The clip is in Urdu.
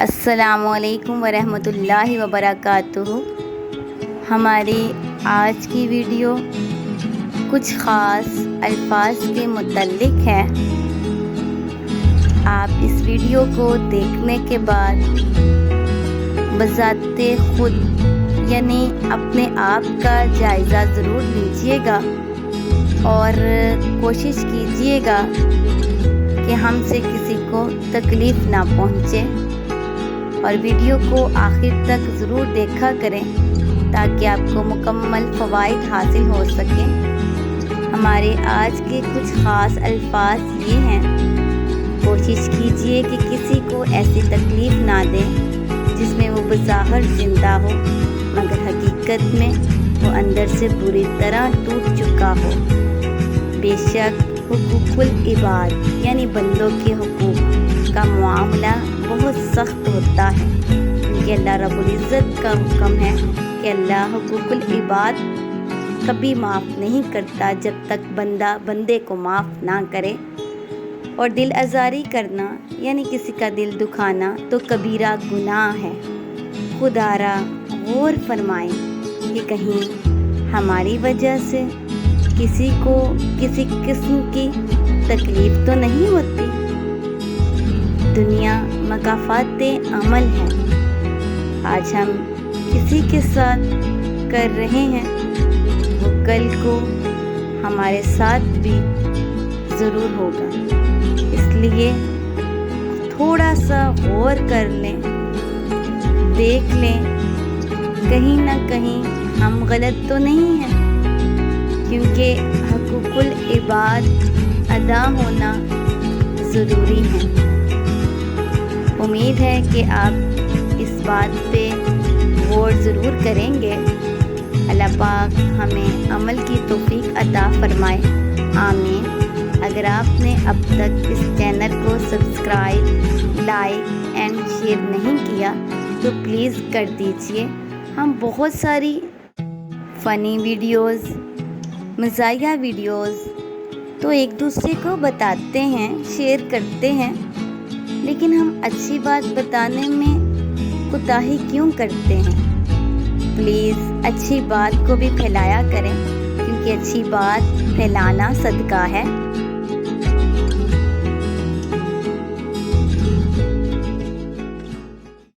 السلام علیکم ورحمۃ اللہ وبرکاتہ۔ ہماری آج کی ویڈیو کچھ خاص الفاظ کے متعلق ہے۔ آپ اس ویڈیو کو دیکھنے کے بعد بذات خود یعنی اپنے آپ کا جائزہ ضرور لیجیے گا اور کوشش کیجیے گا کہ ہم سے کسی کو تکلیف نہ پہنچے، اور ویڈیو کو آخر تک ضرور دیکھا کریں تاکہ آپ کو مکمل فوائد حاصل ہو سکیں۔ ہمارے آج کے کچھ خاص الفاظ یہ ہیں۔ کوشش کیجئے کہ کسی کو ایسی تکلیف نہ دیں جس میں وہ بظاہر زندہ ہو مگر حقیقت میں وہ اندر سے پوری طرح ٹوٹ چکا ہو۔ بے شک حقوق العباد یعنی بندوں کے حقوق کا معاملہ بہت سخت ہوتا ہے، کیونکہ اللہ رب العزت کا حکم ہے کہ اللہ حقوق العباد کبھی معاف نہیں کرتا جب تک بندہ بندے کو معاف نہ کرے۔ اور دل آزاری کرنا یعنی کسی کا دل دکھانا تو کبیرہ گناہ ہے۔ خدارا غور فرمائیں کہ کہیں ہماری وجہ سے کسی کو کسی قسم کی تکلیف تو نہیں ہوتی۔ دنیا مکافات عمل ہے۔ آج ہم کسی کے ساتھ کر رہے ہیں وہ کل کو ہمارے ساتھ بھی ضرور ہوگا، اس لیے تھوڑا سا غور کر لیں، دیکھ لیں کہیں نہ کہیں ہم غلط تو نہیں ہیں، کیونکہ حقوق العباد ادا ہونا ضروری ہے۔ امید ہے کہ آپ اس بات پہ غور ضرور کریں گے۔ اللہ پاک ہمیں عمل کی توفیق عطا فرمائے، آمین۔ اگر آپ نے اب تک اس چینل کو سبسکرائب، لائک اینڈ شیئر نہیں کیا تو پلیز کر دیجئے۔ ہم بہت ساری فنی ویڈیوز، مزاحیہ ویڈیوز تو ایک دوسرے کو بتاتے ہیں، شیئر کرتے ہیں، لیکن ہم اچھی بات بتانے میں کوتاہی کیوں کرتے ہیں؟ پلیز اچھی بات کو بھی پھیلایا کریں، کیونکہ اچھی بات پھیلانا صدقہ ہے۔